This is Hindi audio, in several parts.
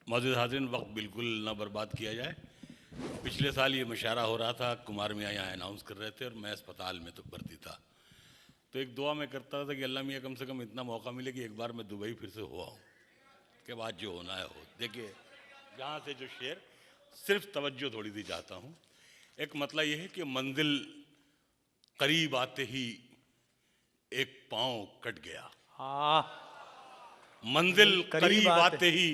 मौजूद हाज़रीन, वक्त बिल्कुल ना बर्बाद किया जाए। पिछले साल ये मशारा हो रहा था, कुमार मियाँ यहाँ अनाउंस कर रहे थे और मैं अस्पताल में तो भर्ती था। तो एक दुआ मैं करता था कि अल्लाह मियाँ कम से कम इतना मौका मिले कि एक बार मैं दुबई फिर से हो आऊँ, के बाद जो होना है हो। देखिए, यहाँ से जो शेर, सिर्फ तवज्जो थोड़ी सी चाहता हूँ। एक मतलब ये है कि मंजिल करीब आते ही एक पाँव कट गया। हाँ, मंजिल करीब आते ही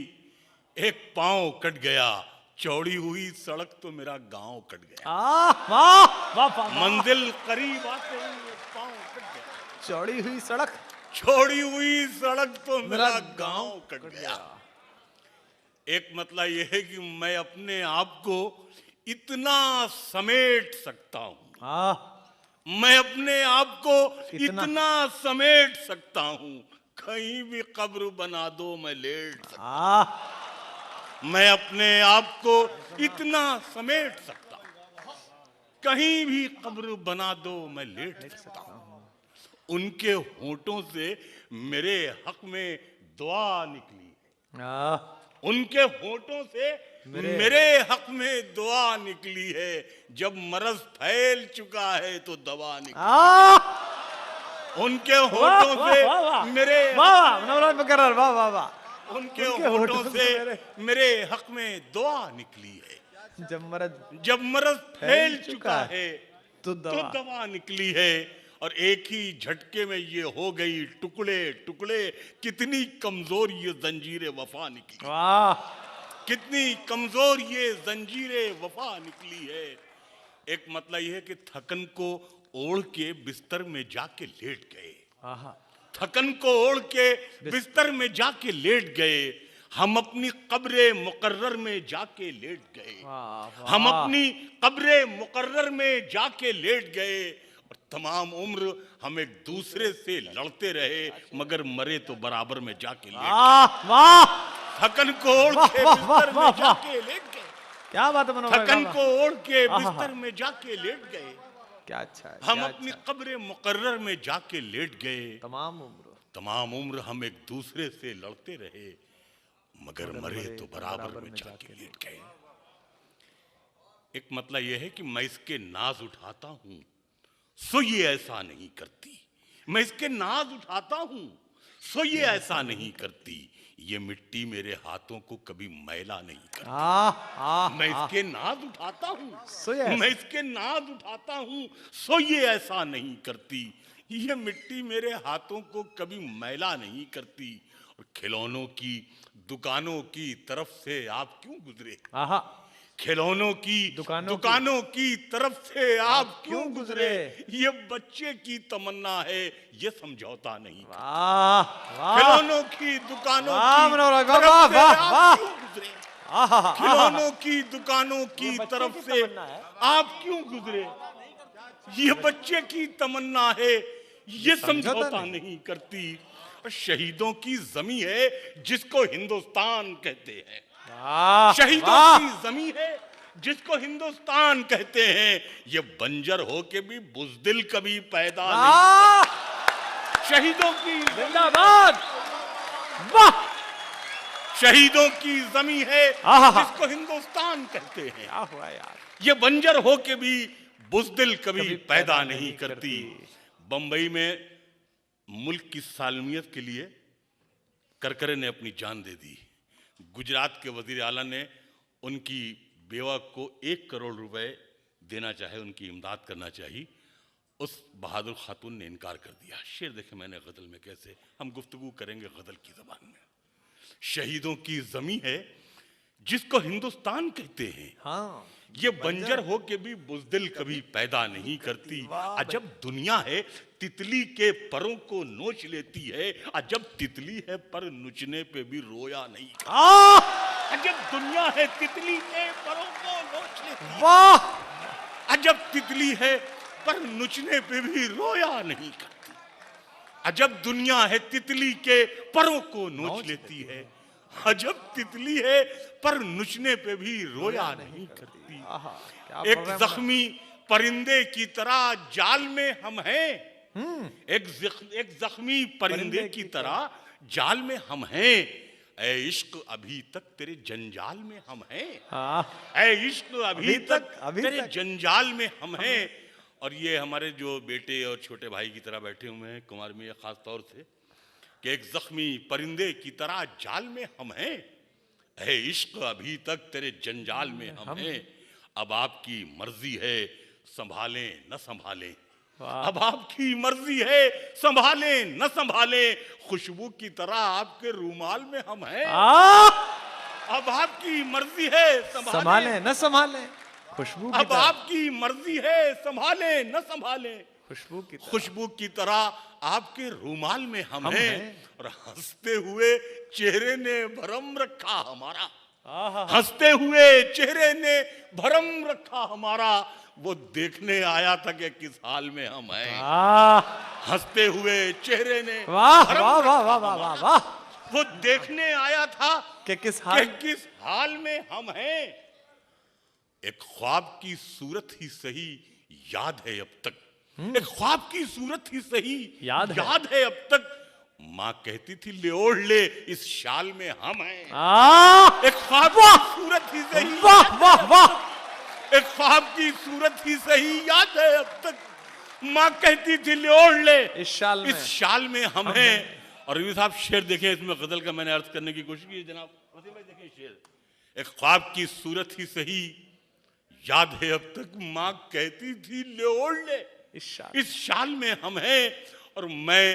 एक पाँव कट गया, चौड़ी हुई सड़क तो मेरा गांव कट गया। वाह वाह वाह। मंजिल करीब आते ही एक पाँव कट गया, चौड़ी हुई सड़क, चौड़ी हुई सड़क तो मेरा गांव कट गया। एक मतलब यह है कि मैं अपने आप को इतना समेट सकता हूँ, हाँ, मैं अपने आप को इतना समेट सकता हूँ, कहीं भी कब्र बना दो मैं लेट सकता हूँ। मैं अपने आप को इतना समेट सकता हूँ, कहीं भी कब्र बना दो मैं लेट सकता हूँ। उनके होठों से मेरे हक में दुआ निकली, उनके होठों से मेरे हक में दुआ निकली है। जब मरज फैल चुका है तो दवा निकली, उनके होठों से मेरे उनके होठों से मेरे हक में दुआ निकली है। जब मरज फैल चुका है तो दवा निकली है। और एक ही झटके में ये हो गई टुकड़े टुकड़े, कितनी कमजोर ये जंजीरे वफा निकली, कितनी कमजोर ये जंजीरे वफा निकली है। एक मतलब ये है कि थकन को ओढ़ के बिस्तर में जाके लेट गए, थकन को ओढ़ के बिस्तर में जाके लेट गए, हम अपनी कब्रे मुकर्रर में जाके लेट गए, हम अपनी कब्रे मुकर्रर में जाके लेट गए। और तमाम उम्र हम एक दूसरे से लड़ते रहे, मगर मरे तो बराबर में जाके लेट गए। थकन को ओढ़ के बिस्तर में जाके लेट गए, क्या बात है, थकन को ओढ़ के बिस्तर में जाके लेट गए, क्या अच्छा है, हम अपनी कब्र मुकर्रर में जाके लेट गए। तमाम उम्र हम एक दूसरे से लड़ते रहे, मगर मरे तो बराबर में जाके लेट गए। एक मतलब यह है कि मैं इसके नाज उठाता हूं सो ये ऐसा नहीं करती, मैं इसके नाज उठाता हूं सो ये ऐसा नहीं करती, ये मिट्टी मेरे हाथों को कभी मैला नहीं करती। मैं इसके नाज उठाता हूँ, मैं इसके नाज उठाता हूँ सो ये ऐसा नहीं करती, ये मिट्टी मेरे हाथों को कभी मैला नहीं करती। और खिलौनों की दुकानों की तरफ से आप क्यों गुजरे, खिलौनों की दुकानों की तरफ से आप क्यों गुजरे, ये बच्चे की तमन्ना है ये समझौता नहीं। खिलौनों की दुकानों की तरफ से आप क्यों गुजरे, खिलौनों की दुकानों की तरफ से आप क्यों गुजरे, ये बच्चे की तमन्ना है ये समझौता नहीं करती। शहीदों की जमी है जिसको हिंदुस्तान कहते हैं, शहीदों की जमीन है जिसको हिंदुस्तान कहते हैं, ये बंजर हो के भी बुज़दिल कभी पैदा नहीं। शहीदों की जिंदाबाद, वाह, शहीदों की जमीन है जिसको हिंदुस्तान कहते हैं, ये बंजर हो के भी बुज़दिल कभी पैदा नहीं करती। बंबई में मुल्क की सालमियत के लिए करकरे ने अपनी जान दे दी। गुजरात के वजीर आला ने उनकी बेवा को 1 करोड़ रुपए देना चाहे, उनकी इमदाद करना चाहिए, उस बहादुर खातून ने इनकार कर दिया। शेर देखे मैंने गजल में कैसे, हम गुफ्तगू करेंगे गजल की जबान में। शहीदों की जमी है जिसको हिंदुस्तान कहते हैं, ये बंजर हो के भी बुज़दिल कभी पैदा नहीं करती। अजब दुनिया है तितली के परों को नोच लेती है, अजब तितली है पर नुचने पे भी रोया नहीं करती। अजब दुनिया है तितली के परों को नोच लेती है, अजब तितली है पर नुचने पे भी रोया नहीं करती। अजब दुनिया है तितली के परों को नोच लेती है, अजब तितली है पर नुचने पे भी रोया नहीं करती। एक जख्मी परिंदे की तरह जाल में हम हैं, एक जख्मी परिंदे की तरह जाल में हम हैं, ऐ इश्क अभी तक तेरे जंजाल में हम हैं, हाँ ऐ इश्क अभी तक अभी तेरे तक। जंजाल में हम हैं। और ये हमारे जो बेटे और छोटे भाई की तरह बैठे हुए हैं कुमार मियां खास तौर से, कि एक जख्मी परिंदे की तरह जाल में हम हैं, ऐ इश्क अभी तक तेरे जंजाल में हम हैं। अब आपकी मर्जी है संभालें न संभालें, वाह। अब आपकी मर्जी है संभालें न संभालें, खुशबू की तरह आपके रूमाल में हम हैं। अब आपकी मर्जी है संभाले न संभाले खुशबू की अब तरह। आपकी मर्जी है संभालें न संभालें, खुशबू की तरह। खुशबू की तरह आपके रूमाल में हम हम हैं। हैं। और हंसते हुए चेहरे ने भरम रखा हमारा, आहा। हंसते हुए चेहरे ने भरम रखा हमारा, वो देखने आया था कि किस हाल में हम हैं। हंसते हुए चेहरे ने वाह भरम वाह वाह रखा वाह वाह वाह हमारा, वाह। वो देखने आया था कि किस कि हाल। किस हाल में हम हैं। एक ख्वाब की सूरत ही सही याद है अब तक, एक ख्वाब की सूरत ही सही याद है अब तक, माँ कहती थी ले ओढ़ ले इस शाल में हम हैं। एक ख्वाब की सूरत ही सही, वाह वाह वाह। एक ख्वाब की सूरत ही सही याद है अब तक, माँ कहती थी ले ओढ़ ले इस शाल में हम हैं। और रवि साहब शेर देखें, इसमें गजल का मैंने अर्थ करने की कोशिश की जनाब, वसीम भाई देखें शेर, एक ख्वाब की सूरत ही सही याद है अब तक, माँ कहती थी ले ओढ़ ले इस शाल में हम हैं। और मैं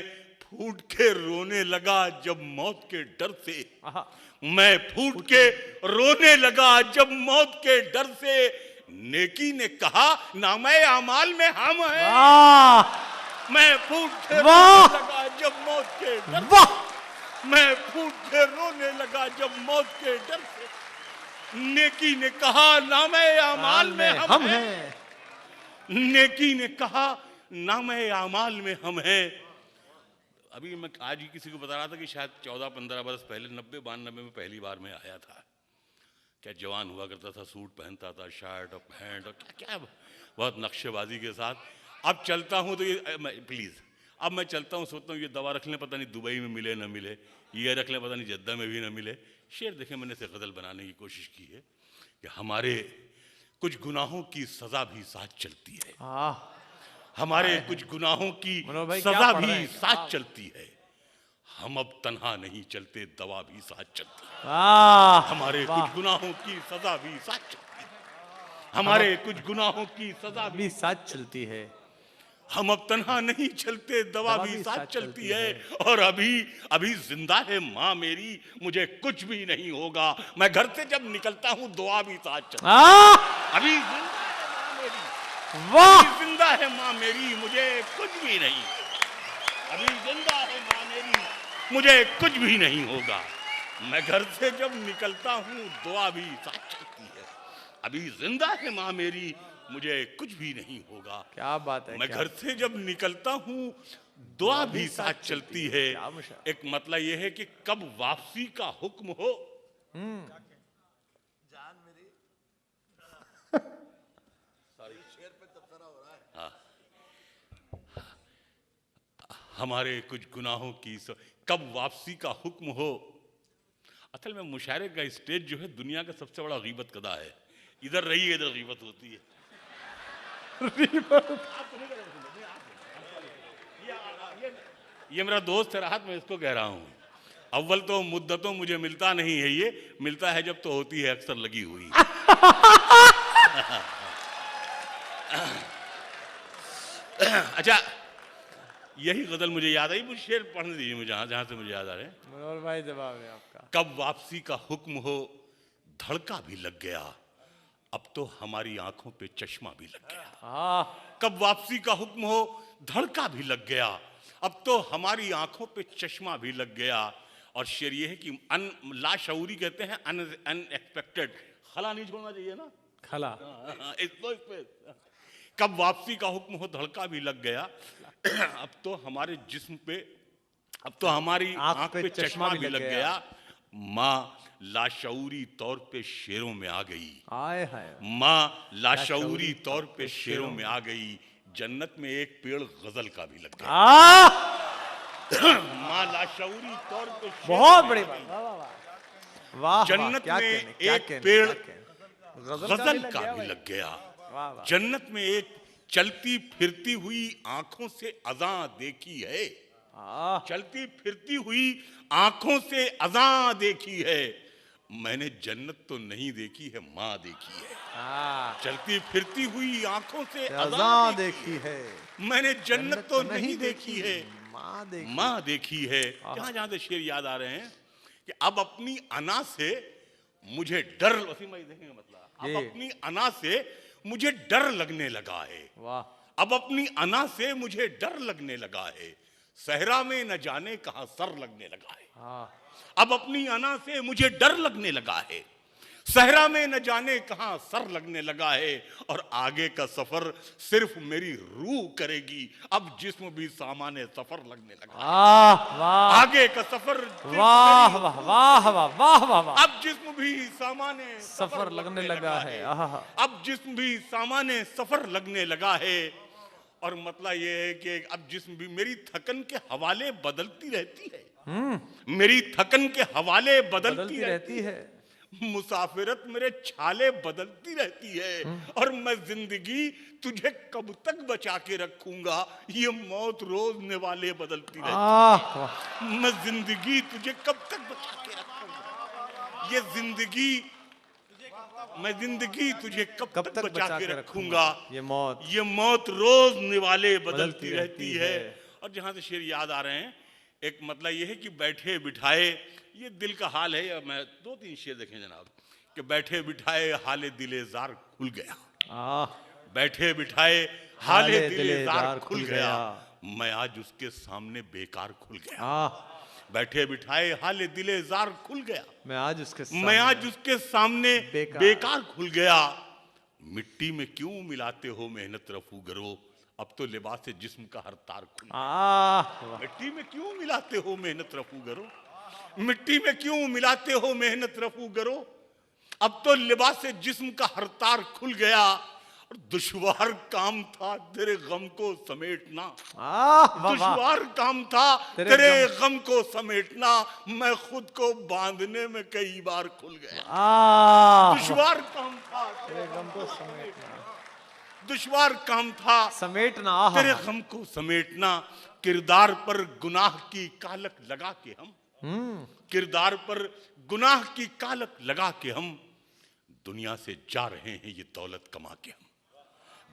फूट के रोने लगा जब मौत के डर से, मैं फूट के रोने लगा जब मौत के डर से, नेकी ने कहा नामे अमाल में हम हैं। मैं फूट के रोने लगा जब मौत के डर से, मैं फूट के रोने लगा जब मौत के डर से, नेकी ने कहा नामे अमाल में हम हैं। नेकी ने कहा नामे अमाल में हम हैं। अभी मैं आज ही किसी को बता रहा था कि शायद 14-15 बरस पहले 90-92 में पहली बार मैं आया था। क्या जवान हुआ करता था, सूट पहनता था, शर्ट और पैंट और क्या क्या बहुत नक्शेबाजी के साथ। अब चलता हूँ तो ये प्लीज़, अब मैं चलता हूँ सोचता हूँ ये दवा रख लें, पता नहीं दुबई में मिले ना मिले, ये रख लें पता नहीं जद्दा में भी ना मिले। शेर देखें, मैंने से गज़ल बनाने की कोशिश की है कि हमारे कुछ गुनाहों की सज़ा भी साथ चलती है, हमारे कुछ गुनाहों की सज़ा भी साथ चलती है। हम अब तन्हा नहीं चलते, दवा भी साथ चलती है। हमारे कुछ गुनाहों की सज़ा भी साथ चलती है, हमारे कुछ गुनाहों की सज़ा भी साथ चलती है। हम अब तन्हा नहीं चलते, दवा भी साथ चलती है। और अभी जिंदा है माँ मेरी, मुझे कुछ भी नहीं होगा, मैं घर से जब निकलता हूँ दुआ भी साथ चलती है। अभी जिंदा है माँ मेरी, मुझे कुछ भी नहीं, अभी जिंदा है माँ मेरी, मुझे कुछ भी नहीं होगा, मैं घर से जब निकलता हूँ दुआ भी साथ चलती है। अभी जिंदा है माँ मेरी, मुझे कुछ भी नहीं होगा। क्या बात है। मैं घर से जब निकलता हूँ दुआ भी साथ चलती है। एक मतलब यह है कि कब वापसी का हुक्म हो, हमारे कुछ गुनाहों की कब वापसी का हुक्म हो। असल में मुशायरे का स्टेज जो है दुनिया का सबसे बड़ा गीबत कदा है। इधर रही इधर गीबत होती है। ये मेरा दोस्त है राहत, मैं इसको कह रहा हूँ। अव्वल तो मुद्दतों मुझे मिलता नहीं है, ये मिलता है जब तो होती है अक्सर लगी हुई। अच्छा, यही गजल मुझे याद आई, मुझे शेर पढ़ने दीजिए मुझे जहां से मुझे याद आ रहे हैं। मनोहर भाई जवाब है आपका। कब वापसी का हुक्म हो, धड़का भी लग गया, अब तो हमारी आंखों पे चश्मा भी लग गया। कब वापसी का हुक्म हो, धड़का भी लग गया, अब तो हमारी आंखों पे चश्मा भी लग गया। और शेर ये है कि लाशऊरी कहते हैं अनएक्सपेक्टेड, खला नहीं छोड़ना चाहिए ना, खला। कब वापसी का हुक्म हो, धड़का भी लग गया, अब तो हमारे जिस्म पे, अब तो हमारी आंख पे चश्मा भी लग गया। माँ लाशऊरी तौर पे शेरों में आ गई, माँ लाशऊरी तौर पे शेरों में आ गई, जन्नत में एक पेड़ गजल का भी लग गया। माँ लाशऊरी तौर पे बहुत बड़ी बात। वाह जन्नत क्या में कहने, क्या एक कहने, पेड़ क्या कहने। गजल भी का गया भी भाई। लग गया। वाह वाह। जन्नत में एक चलती फिरती हुई आंखों से अज़ां देखी है, आह, चलती फिरती हुई आंखों से अज़ां देखी है। मैंने जन्नत तो नहीं देखी है, माँ देखी है। हाँ, चलती फिरती हुई आंखों से अज़ां अज़ां देखी है, मैंने जन्नत तो नहीं देखी है, माँ देखी। माँ देखी है। आहा। जहां जहां से शेर याद आ रहे हैं कि अब अपनी अना से मुझे डर, वसीम भाई देखेंगे मतलब, अब जी। अपनी अना से मुझे डर लगने लगा है, वाह, अब अपनी अना से मुझे डर लगने लगा है, सहरा में न जाने कहां सर लगने लगा है। हाँ, अब अपनी अना से मुझे डर लगने लगा है, सहरा में न जाने कहां सर लगने लगा है, और आगे का सफर सिर्फ मेरी रूह करेगी, अब जिस्म भी सामान्य सफर लगने लगा है। वाह वाह आगे का सफर सिर्फ वाह मेरी वाह वाह वाह वाह वाह वाह। अब जिस्म भी सामान्य सफर लगने लगा है। आहा, अब जिस्म भी सामान्य सफर लगने लगा है। और मतलब ये है कि अब जिस्म भी, मेरी थकन के हवाले बदलती रहती है, मेरी थकन के हवाले बदलती रहती है, मुसाफिरत मेरे छाले बदलती रहती है, और मैं जिंदगी तुझे कब तक बचा के रखूंगा, ये मौत रोज निवाले बदलती रहती आह, वाह, है। मैं जिंदगी तुझे कब तक बचा के रखूंगा, ये जिंदगी, मैं जिंदगी तुझे कब तक बचा के रखूंगा, ये मौत रोज निवाले बदलती बदलती रहती रहती है। है। और जहां से शेर याद आ रहे हैं, एक मतलब ये है कि बैठे बिठाए, ये दिल का हाल है। या मैं दो तीन शेर देखें जनाब, कि बैठे बिठाए हाले दिले जार खुल गया, आह, बैठे बिठाए हाले दिले जार खुल गया, मैं आज उसके सामने बेकार खुल गया, आह, बैठे बिठाए हाले दिले जार खुल गया, मैं आज उसके मैं आज उसके सामने बेकार खुल गया। मिट्टी में क्यों मिलाते हो मेहनत रफू गरो, अब तो लिबास से जिस्म का हर तार खुल गया। आह, वाह, मिट्टी में क्यों मिलाते हो मेहनत रफू गरो, मिट्टी में क्यों मिलाते हो मेहनत रफू गरो, अब तो लिबास से जिस्म का हर तार खुल गया, और दुश्वार काम था तेरे गम को समेटना, आह, वाह, वाह, दुश्वार काम था तेरे गम को समेटना, मैं खुद को बांधने में कई बार खुल गया। आह, दुश्वार काम था तेरे गम को समेटना, दुश्वार काम था समेटना, आह, तेरे गम को समेटना, किरदार पर गुनाह की कालक लगा के हम, किरदार पर गुनाह की कालक लगा के हम दुनिया से जा रहे हैं ये दौलत कमा के, हम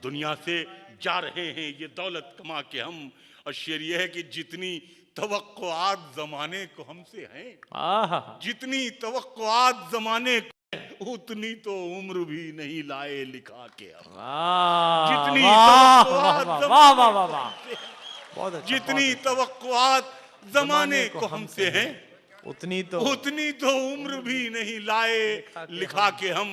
दुनिया से जा रहे हैं ये दौलत कमा के हम। और शेर ये है कि जितनी तवक्कुआत जमाने को हमसे हैं, आह, जितनी तवक्कुआत जमाने को उतनी तो उम्र भी नहीं लाए लिखा के हम, वाह, जितनी वाह, तवक्कुआत वाह, वाह, वाह, वाह, वाह, बहुत अच्छा, जितनी बहुत अच्छा। तवक्कुआत जमाने को हमसे हैं, उतनी तो उम्र भी नहीं लाए लिखा के हम।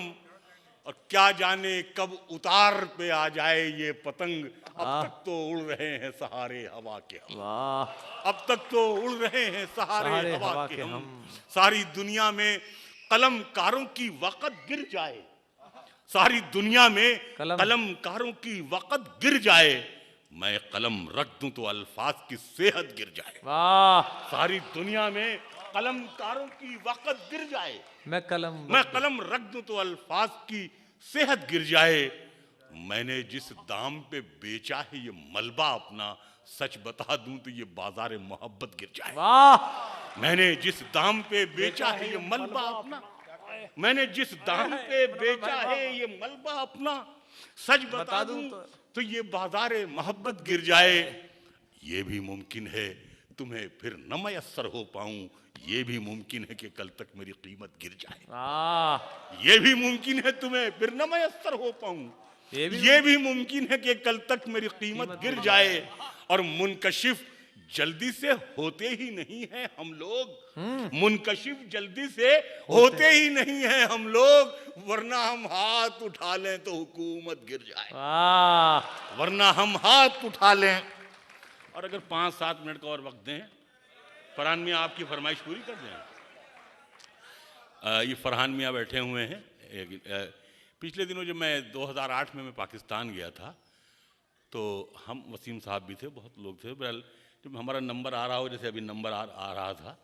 और क्या जाने कब उतार पे आ जाए ये पतंग, अब तक तो उड़ रहे हैं सहारे हवा के हम, वाह, अब तक तो उड़ रहे हैं सहारे सहारे हवा के हम। सारी दुनिया में कलमकारों की वक़्त गिर जाए, सारी दुनिया में कलमकारों की वक़्त गिर जाए, मैं कलम रख दूं तो अल्फाज की सेहत गिर जाए। वाह, सारी दुनिया में कलमकारों की वक़्त गिर जाए, मैं कलम रख दूं तो अल्फाज की सेहत गिर जाए। मैंने जिस दाम पे बेचा है ये मलबा अपना, सच बता दूं तो ये बाजार मोहब्बत गिर जाए। वाह, मैंने जिस दाम पे बेचा है ये मलबा अपना, मैंने जिस दाम पे बेचा है ये मलबा अपना, सच बता दूं तो ये बाजार मोहब्बत गिर जाए। ये भी मुमकिन है तुम्हें फिर न मयस्सर हो पाऊं, ये भी मुमकिन है कि कल तक मेरी कीमत गिर जाए, ये भी मुमकिन है तुम्हें फिर न मयस्सर हो पाऊं, ये भी मुमकिन है कि कल तक मेरी कीमत गिर जाए। और मुनकशिफ जल्दी से होते ही नहीं है हम लोग, मुनकशिफ जल्दी से होते ही नहीं है हम लोग, वरना हम हाथ उठा लें तो हुकूमत गिर जाए, वरना हम हाथ उठा लें। और अगर 5-7 मिनट का और वक्त दें, फरहान मियाँ आपकी फरमाइश पूरी कर दें। ये फरहान मियाँ बैठे हुए हैं। पिछले दिनों जब मैं 2008 में मैं पाकिस्तान गया था, तो हम वसीम साहब भी थे, बहुत लोग थे। बहरहाल जब हमारा नंबर आ रहा हो, जैसे अभी नंबर आ रहा था,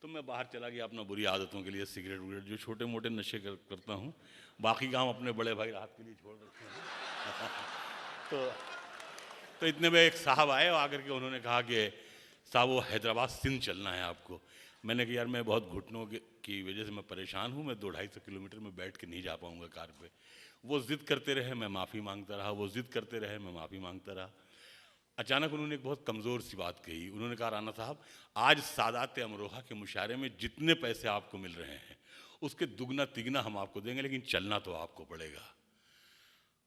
तो मैं बाहर चला गया अपना बुरी आदतों के लिए, सिगरेट विगरेट जो छोटे मोटे नशे करता हूँ, बाकी काम अपने बड़े भाई राहत के लिए छोड़ रखे हैं। तो इतने में एक साहब आए और आकर के उन्होंने कहा कि साहब वो हैदराबाद सिंध चलना है आपको। मैंने कहा यार मैं बहुत घुटनों की वजह से मैं परेशान हूँ, मैं 200-250 किलोमीटर में बैठ के नहीं जा पाऊँगा कार पे। वो ज़िद करते रहे, मैं माफ़ी मांगता रहा, वो ज़िद करते रहे, मैं माफ़ी मांगता रहा। अचानक उन्होंने एक बहुत कमज़ोर सी बात कही। उन्होंने कहा राणा साहब आज सादात अमरोहा के मुशायरे में जितने पैसे आपको मिल रहे हैं उसके दुगना तिगना हम आपको देंगे, लेकिन चलना तो आपको पड़ेगा।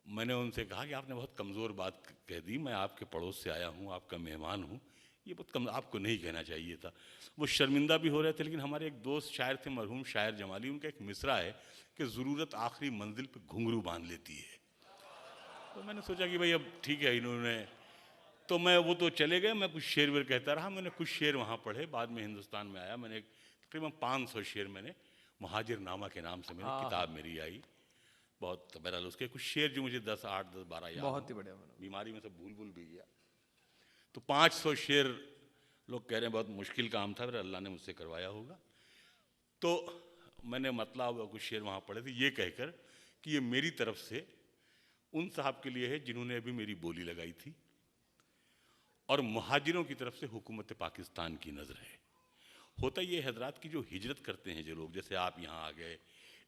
मैंने उनसे कहा कि आपने बहुत कमज़ोर बात कह दी, मैं आपके पड़ोस से आया हूँ, आपका मेहमान हूँ, ये बहुत कम आपको नहीं कहना चाहिए था। वो शर्मिंदा भी हो रहे थे, लेकिन हमारे एक दोस्त शायर थे मरहूम शायर जमाली, उनका एक मिसरा है कि ज़रूरत आखिरी मंजिल पे घुंघरू बांध लेती है। तो मैंने सोचा कि भाई अब ठीक है, इन्होंने तो मैं वो तो चले गए, मैं कुछ शेर वेर कहता रहा। मैंने कुछ शेर वहाँ पढ़े, बाद में हिंदुस्तान में आया, मैंने तकरीबन 500 शेर मैंने मुहाजिर नामा के नाम से मेरी किताब मेरी आई। बहुत बहरहाल उसके कुछ शेर जो मुझे 10, 8, 10, 12 याद, बहुत ही बढ़िया। बीमारी में सब भूल भी गया। तो 500 शेर लोग कह रहे हैं बहुत मुश्किल काम था, फिर अल्लाह ने मुझसे करवाया होगा। तो मैंने मतलब कुछ शेर वहाँ पढ़े थे, ये कहकर कि ये मेरी तरफ से उन साहब के लिए है जिन्होंने अभी मेरी बोली लगाई थी, और मुहाजिरों की तरफ से हुकूमत पाकिस्तान की नज़र है। होता ये हजरात की जो हिजरत करते हैं जो लोग, जैसे आप यहाँ आ गए,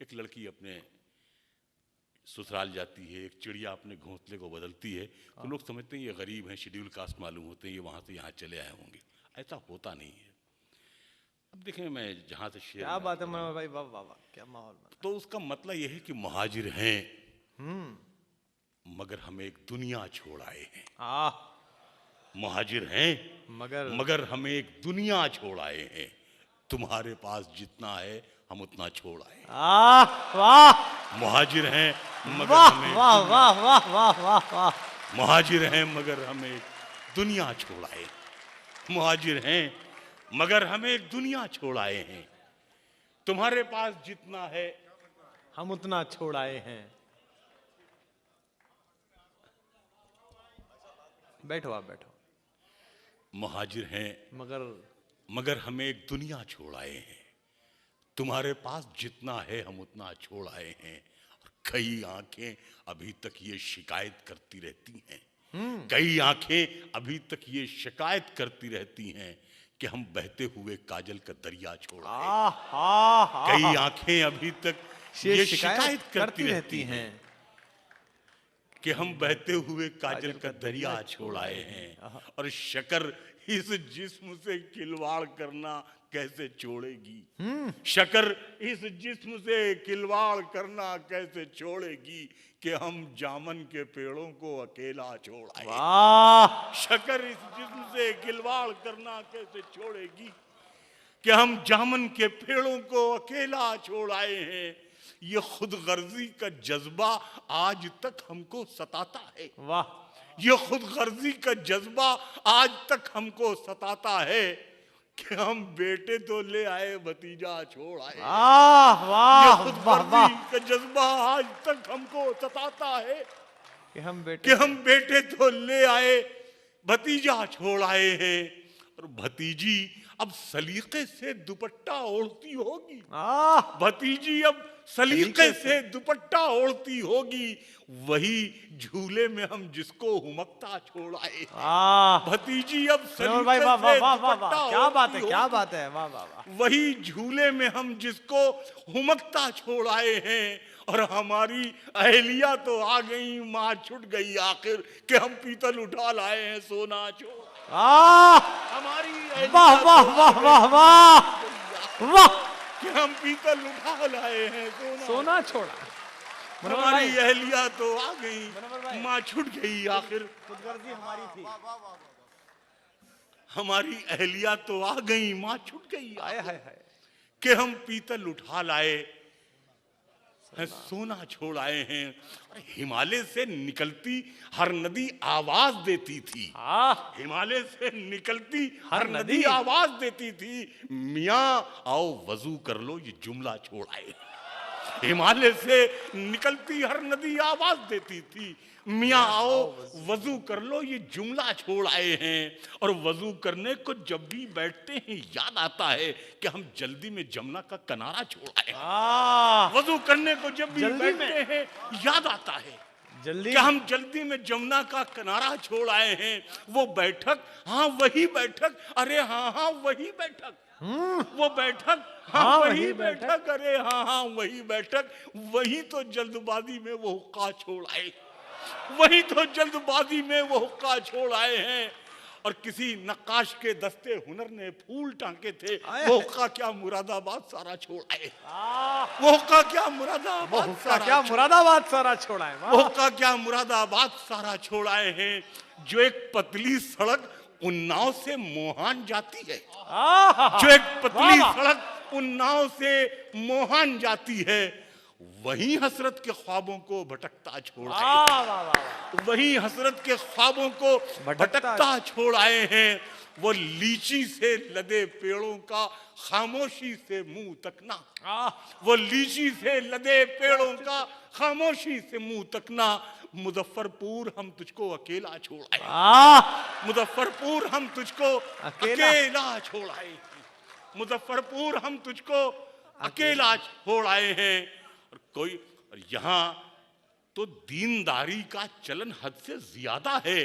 एक लड़की अपने ससुराल जाती है, एक चिड़िया अपने घोंसले को बदलती है, तो लोग समझते हैं ये गरीब हैं, शेड्यूल कास्ट मालूम होते हैं, ये वहाँ से यहाँ चले आए होंगे। ऐसा होता नहीं है। अब देखें मैं जहाँ से शेर, क्या बात है मनोहर भाई, वाह वाह वाह, क्या माहौल बना। तो उसका मतलब यह है कि मुहाजिर हैं मगर हमें एक दुनिया छोड़ आए हैं। मुहाजिर हैं मगर हमें एक दुनिया छोड़ आए हैं। तुम्हारे पास जितना है हम उतना छोड़ आए। वाह, मुहाजिर हैं मगर वाह हमें वाह वाह वाह वाह वाह वाह। मुहाजिर हैं मगर हमें एक दुनिया छोड़ आए। मुहाजिर हैं मगर हमें एक दुनिया छोड़ आए हैं। तुम्हारे पास जितना है हम उतना छोड़ आए हैं। बैठो आप बैठो। मुहाजिर हैं मगर हमें एक दुनिया छोड़ आए हैं। तुम्हारे पास जितना है हम उतना छोड़ आए हैं। और कई आंखें अभी तक ये शिकायत करती रहती हैं, कई आंखें अभी तक ये शिकायत करती रहती हैं कि हम बहते हुए काजल का दरिया छोड़ आए। कई आंखें अभी तक ये शिकायत करती रहती हैं कि हम बहते हुए काजल का दरिया छोड़ आए हैं। और शकर इस जिस्म से खिलवाड़ करना कैसे छोड़ेगी, शकर इस जिस्म से खिलवाड़ करना कैसे छोड़ेगी कि हम जामन के पेड़ों को अकेला छोड़ आए। शकर इस जिस्म से खिलवाड़ करना कैसे छोड़ेगी कि हम जामन के पेड़ों को अकेला छोड़ आए हैं। ये खुद गर्जी का जज्बा आज तक हमको सताता है। वाह, ये खुद गर्जी का जज्बा आज तक हमको सताता है कि हम बेटे तो ले आए भतीजा छोड़ आए। वाह ये खुद गर्जी का जज्बा आज तक हमको सताता है कि हम बेटे तो ले आए भतीजा छोड़ आए हैं। और भतीजी अब सलीके से दुपट्टा ओढ़ती होगी, भतीजी अब सलीके से दुपट्टा ओढ़ती होगी। वही झूले में हम जिसको हुमकता छोड़ आए। भतीजी अब सलीके से दुपट्टा क्या बात है, क्या बात है, वाह वाह वाह। वही झूले में हम जिसको हुमकता छोड़ आए हैं। और हमारी अहलिया तो आ गई, माँ छुट गई आखिर कि हम पीतल उठा लाए हैं सोना छोड़। हमारी वाह वाह वाह वाह वाह वाह कि हम पीतल उठा लाए हैं सोना छोड़ा। हमारी अहलिया तो आ गई, माँ छुट गई आखिर। हमारी थी, हमारी अहलिया तो आ गई, माँ छुट गई हाय हाय हाय कि हम पीतल उठा लाए हैं सोना छोड़ आए हैं। और हिमालय से निकलती हर नदी आवाज देती थी। हिमालय से निकलती हर नदी आवाज देती थी, मियाँ आओ वजू कर लो, ये जुमला छोड़ आए। हिमालय से निकलती हर नदी आवाज देती थी, मियाँ आओ वजू कर लो, ये जुमला छोड़ आए हैं। और वजू करने को जब भी बैठते हैं याद आता है कि हम जल्दी में जमुना का किनारा छोड़ आए हैं। वजू करने को जब भी बैठते हैं याद आता है जल्दी कि हम जल्दी में जमुना का किनारा छोड़ आए हैं। वो बैठक, हाँ वही बैठक, अरे हाँ हाँ वही बैठक, वो बैठक, हाँ वही बैठक, अरे हाँ हाँ वही बैठक। वही तो जल्दबाजी में वो हुक्का छोड़ आए, वही तो जल्दबाजी में वो हुक्का छोड़ आए हैं। और किसी नक्काश के दस्ते हुनर ने फूल टांके थे, वो हुक्का क्या मुरादाबाद सारा छोड़ आए, वो हुक्का क्या मुरादाबाद सारा छोड़ा है। वो हुक्का क्या मुरादाबाद सारा छोड़ आए हैं। जो एक पतली सड़क उन्नाव से मोहान जाती है, जो एक पतली सड़क उन्नाव से मोहान जाती है, वही हसरत के ख्वाबों को भटकता छोड़ आए, वही हसरत के ख्वाबों को भटकता छोड़ आए हैं। वो लीची से लदे पेड़ों का खामोशी से मुंह तकना, वो लीची से लदे पेड़ों का खामोशी से मुंह तकना। मुजफ्फरपुर हम तुझको अकेला छोड़ आए, मुजफ्फरपुर हम तुझको अकेला छोड़ आए, मुजफ्फरपुर हम तुझको अकेला छोड़ आए हैं। और कोई यहाँ तो दीनदारी का चलन हद से ज्यादा है,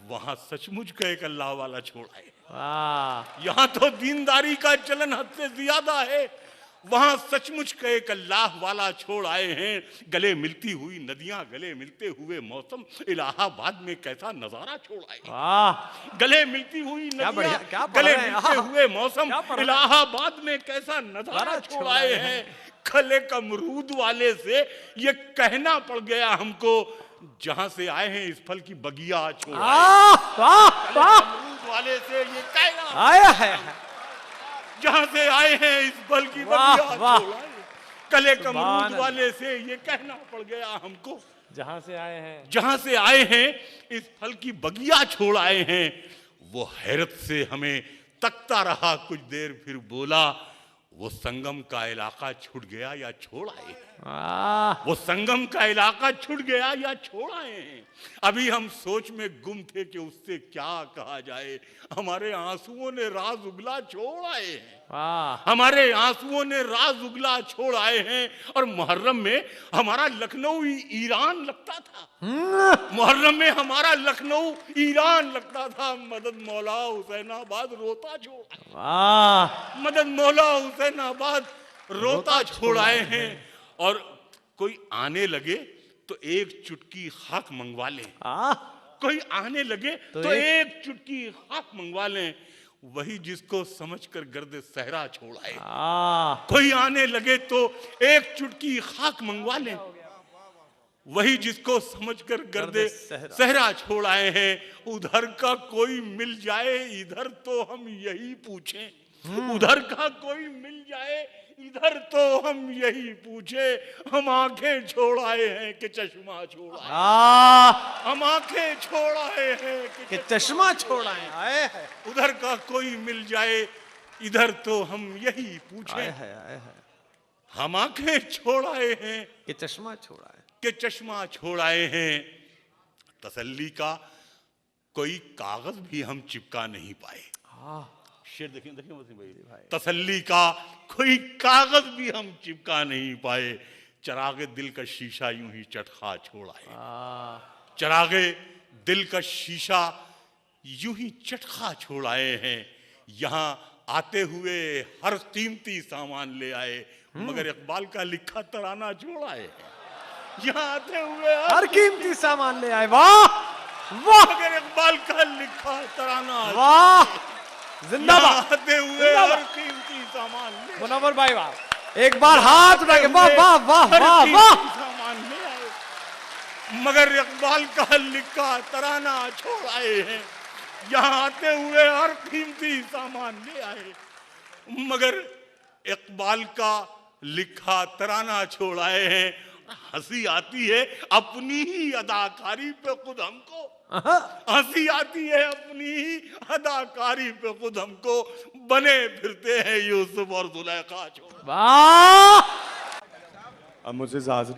वहां सचमुच का एक अल्लाह वाला छोड़ आए। यहाँ तो दीनदारी का चलन हद से ज्यादा है, वहां सचमुच का एक अल्लाह वाला छोड़ आए हैं। गले मिलती हुई नदियां, गले मिलते हुए मौसम, इलाहाबाद में कैसा नजारा छोड़ आए। गले मिलती हुई नदियां, गले मिलते हुए मौसम, इलाहाबाद में कैसा नजारा छोड़ आए हैं। खले कमरूद वाले से ये कहना पड़ गया हमको, जहां से आए हैं इस फल की बगिया छोड़ आए। वाले से ये कहना आया है, जहां से आए हैं इस फल की बगिया छोड़ आए। कले कमरूद वाले से ये कहना पड़ गया हमको, जहां से आए हैं, जहां से आए हैं इस फल की बगिया छोड़ आए हैं। वो हैरत से हमें तकता रहा कुछ देर, फिर बोला, वो संगम का इलाका छूट गया या छोड़ आए, वो संगम का इलाका छूट गया या छोड़ आए हैं। अभी हम सोच में गुम थे कि उससे क्या कहा जाए, हमारे आंसुओं ने राज उगला छोड़ आए हैं, हमारे आंसुओं ने राज उगला छोड़ आए हैं। और मुहर्रम में हमारा लखनऊ ईरान लगता था, मुहर्रम में हमारा लखनऊ ईरान लगता था। मदद मौला हुसैनाबाद रोता छोड़ आए, मदद मौला हुसैनाबाद रोता छोड़ आए हैं। और कोई आने लगे तो एक चुटकी खाक मंगवा लें, कोई आने लगे तो एक चुटकी खाक मंगवा लें, वही जिसको समझकर गर्द सहरा छोड़ आए। कोई आने लगे तो एक चुटकी खाक मंगवा लें, वही जिसको समझकर गर्द सहरा छोड़ आए हैं। उधर का कोई मिल जाए इधर तो हम यही पूछें, उधर का कोई मिल जाए इधर तो हम यही पूछे। हम आंखें छोड़ आए हैं कि चश्मा छोड़ आए, हम आंखें छोड़ आए हैं कि चश्मा छोड़ आए हैं। उधर का कोई मिल जाए इधर तो हम यही पूछे। हम आंखें छोड़ आए हैं कि चश्मा छोड़ आए, कि चश्मा छोड़ आए हैं। तसल्ली का कोई कागज भी हम चिपका नहीं पाए। शेर देखिए देखिए वसीम भाई, तसल्ली का कोई कागज भी हम चिपका नहीं पाए। चरागे दिल का शीशा यूं ही चटखा छोड़ आए, चरागे दिल का शीशा यूं ही चटखा छोड़ आए हैं। यहाँ आते हुए हर कीमती सामान ले आए, मगर इकबाल का लिखा तराना छोड़ आए हैं। यहाँ आते हुए हर कीमती सामान ले आए, वाह वाह, मगर इकबाल का लिखा तराना वाह, जिंदाबाद, आते हुए हर कीमती सामान ले। मुनव्वर भाई वाह, एक बार हाथ उठा के वाह वाह वाह वाह वाह, सामान ले आए, मगर इकबाल का लिखा तराना छोड़ आए हैं। यहाँ आते हुए हर कीमती सामान ले आए, मगर इकबाल का लिखा तराना छोड़ आए हैं। हंसी आती है अपनी ही अदाकारी पे खुद हमको, हंसी आती है अपनी ही अदाकारी पे खुद हमको। बने फिरते हैं यूसुफ और जुलेखा छोड़। अब मुझे सांस